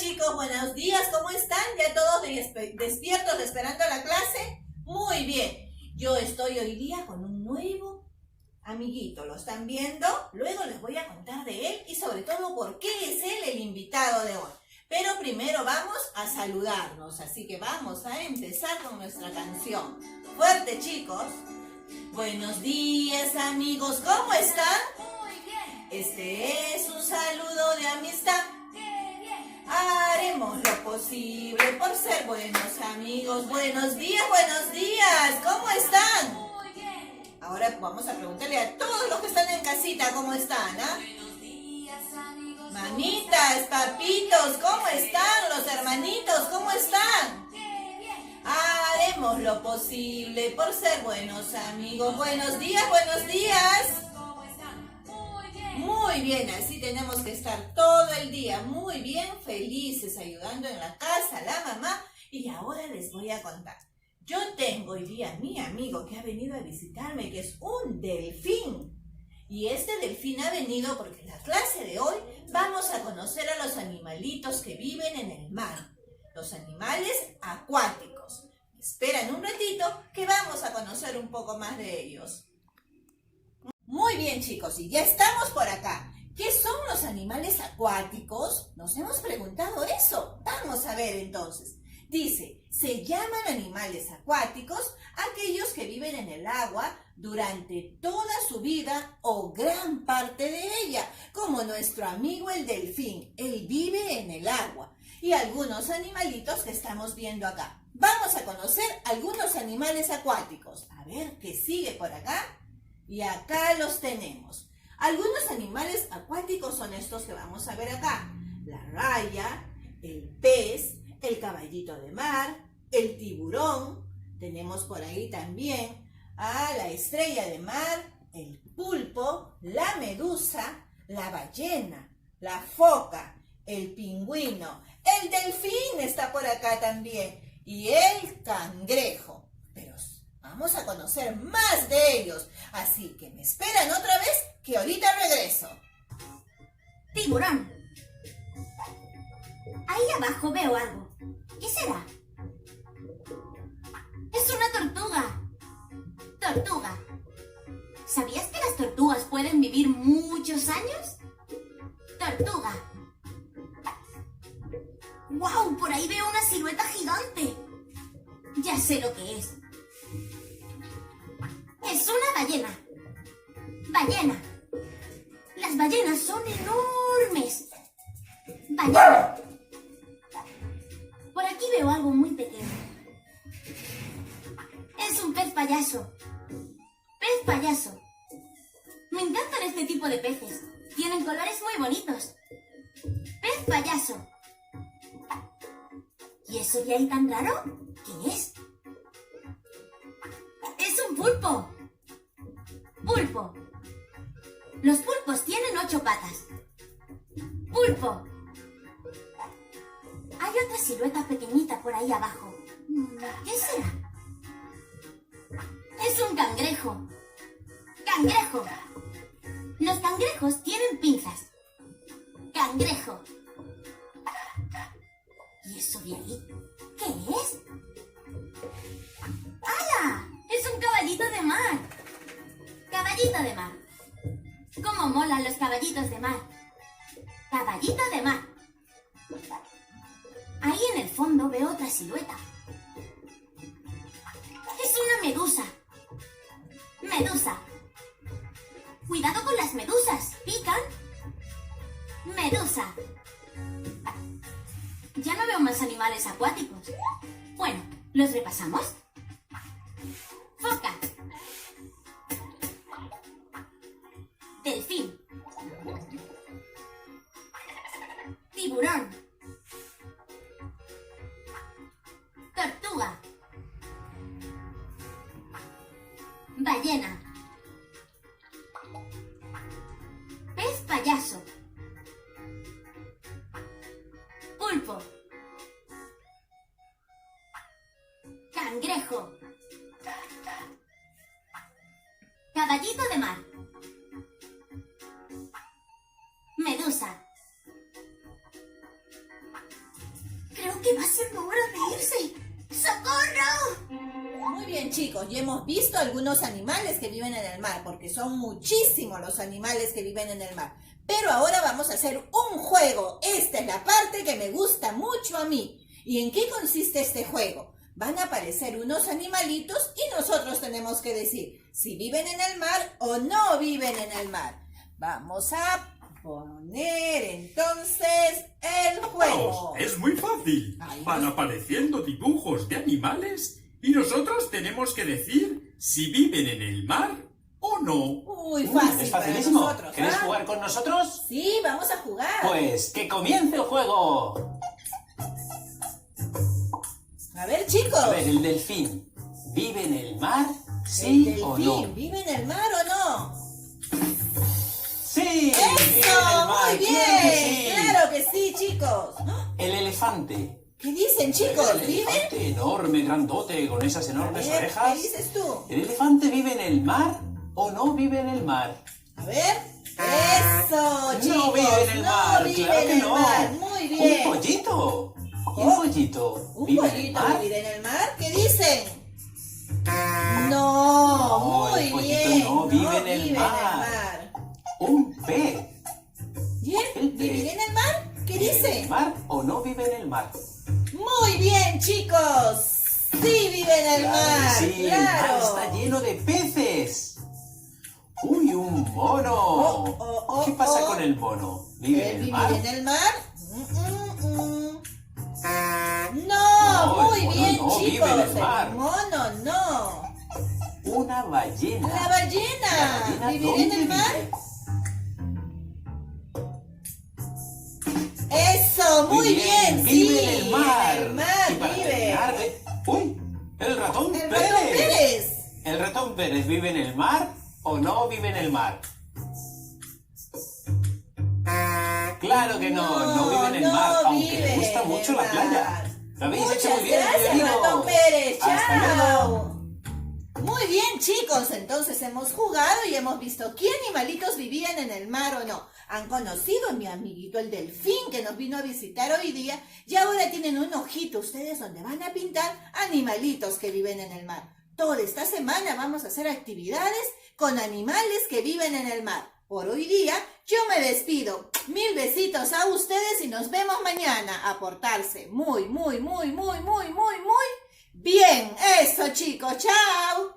chicos, buenos días, ¿cómo están? ¿Ya todos despiertos esperando la clase? Muy bien, yo estoy hoy día con un nuevo amiguito, ¿lo están viendo? Luego les voy a contar de él y sobre todo por qué es él el invitado de hoy. Pero primero vamos a saludarnos, así que vamos a empezar con nuestra canción. Fuerte, chicos. Buenos días, amigos, ¿cómo están? Muy bien. Este es un saludo de amistad. Haremos lo posible por ser buenos amigos. Buenos días, ¿cómo están? Muy bien. Ahora vamos a preguntarle a todos los que están en casita cómo están, ¿ah? Buenos días, amigos. Mamitas, papitos, ¿cómo están? Los hermanitos, ¿cómo están? Qué bien. Haremos lo posible por ser buenos amigos. Buenos días. ¿Cómo están? Muy bien. Muy bien, así tenemos que estar todo el día muy bien, felices, ayudando en la casa, a la mamá. Y ahora les voy a contar. Yo tengo hoy día a mi amigo que ha venido a visitarme, que es un delfín. Y este delfín ha venido porque en la clase de hoy vamos a conocer a los animalitos que viven en el mar. Los animales acuáticos. Esperen un ratito que vamos a conocer un poco más de ellos. Muy bien, chicos, y ya estamos por acá. ¿Qué son los animales acuáticos? ¿Nos hemos preguntado eso? Vamos a ver entonces. Dice, se llaman animales acuáticos aquellos que viven en el agua durante toda su vida o gran parte de ella, como nuestro amigo el delfín. Él vive en el agua. Y algunos animalitos que estamos viendo acá. Vamos a conocer algunos animales acuáticos. A ver, ¿qué sigue por acá? Y acá los tenemos. Algunos animales acuáticos son estos que vamos a ver acá. La raya, el pez, el caballito de mar, el tiburón. Tenemos por ahí también a la estrella de mar, el pulpo, la medusa, la ballena, la foca, el pingüino, el delfín está por acá también y el cangrejo. Pero vamos a conocer más de ellos, así que me esperan otra vez que ahorita regreso. Tiburón. Ahí abajo veo algo. ¿Qué será? Es una tortuga. Tortuga. ¿Sabías que las tortugas pueden vivir muchos años? Tortuga. ¡Wow! Por ahí veo una silueta gigante. Ya sé lo que es. Es una ballena. Ballena. Las ballenas son enormes. Ballena. Por aquí veo algo muy pequeño. Es un pez payaso. Pez payaso. Me encantan este tipo de peces. Tienen colores muy bonitos. Pez payaso. ¿Y eso de ahí tan raro? ¿Qué es? ¡Es un pulpo! Pulpo. Los pulpos tienen 8 patas. Pulpo. Hay otra silueta pequeñita por ahí abajo. ¿Qué será? Es un cangrejo. Cangrejo. Los cangrejos tienen pinzas. Cangrejo. ¿Y eso de ahí? ¿Qué es? ¡Hala! ¡Es un caballito de mar! Caballito de mar. ¿Cómo molan los caballitos de mar? Caballito de mar. Ahí en el fondo veo otra silueta. Es una medusa. Medusa. Cuidado con las medusas, pican. Medusa. Ya no veo más animales acuáticos. Bueno, ¿los repasamos? Foca. Delfín. Tiburón. Tortuga. Ballena. Pez payaso. Pulpo. Cangrejo. Caballito de mar. Medusa. chicos, ya hemos visto algunos animales que viven en el mar, porque son muchísimos los animales que viven en el mar. Pero ahora vamos a hacer un juego. Esta es la parte que me gusta mucho a mí. ¿Y en qué consiste este juego? Van a aparecer unos animalitos y nosotros tenemos que decir si viven en el mar o no viven en el mar. Vamos a poner entonces el juego. Vamos, es muy fácil. Van apareciendo dibujos de animales y nosotros tenemos que decir si viven en el mar o no. Muy fácil Es para facilísimo. nosotros. ¿Queréis ¿Ah? jugar con nosotros? Sí, vamos a jugar. Pues que comience el juego. A ver, chicos. A ver, el delfín. ¿Vive en el mar? ¿Sí ¿El o delfín no? vive en el mar o no? ¡Sí! ¡Vive en el ¡Eso! mar! ¡Muy ¡Claro que bien! sí! ¡Claro que sí, chicos! ¡Ah! El elefante. ¿Qué dicen, chicos? El ¿Viven? elefante enorme, grandote, con esas A enormes ver, orejas. ¿qué dices tú? ¿El elefante vive en el mar o no vive en el mar? A ver. ¡Eso, chicos! No vive en el mar, No vive claro en que el no. mar. Muy bien. Un pollito. ¿Y Oh, un pollito? ¿Un ¿Vive en el pollito mar? vive en el mar? ¿Qué dicen? No, No, muy el pollito bien. no vive en el mar. mar. Un pez. ¿Bien? El pez. ¿Vive en el mar? ¿Qué ¿Vive en dice? el mar o no vive en el mar? Muy bien, chicos. Sí vive en el Claro mar. que sí, el mar Claro. está lleno de peces. ¡Uy, un mono! Oh, ¿Qué pasa oh. con el mono? ¿Vive ¿Él en el vive mar? en el mar? No, No, muy el mono bien, no vive chicos. en el mar. El mono no. Una ballena. La ¿La ballena. ballena ¿Vivirá en dónde el mar? vive? Eso, muy bien. Vive Sí, en el mar. en el mar Y para vive. terminar, ¡uy! El ratón El Pérez. ratón Pérez. ¿El ratón Pérez vive en el mar o no vive en el mar? Claro que no vive en el mar, aunque vive le gusta en mucho el la playa. mar. Lo habéis hecho Muchas muy bien, gracias, querido. ratón Pérez. Hasta Chao. luego. Muy bien, chicos, entonces hemos jugado y hemos visto qué animalitos vivían en el mar o no. Han conocido a mi amiguito el delfín que nos vino a visitar hoy día y ahora tienen un ojito ustedes donde van a pintar animalitos que viven en el mar. Toda esta semana vamos a hacer actividades con animales que viven en el mar. Por hoy día yo me despido. 1000 besitos a ustedes y nos vemos mañana. A portarse muy bien. Eso, chicos. Chao.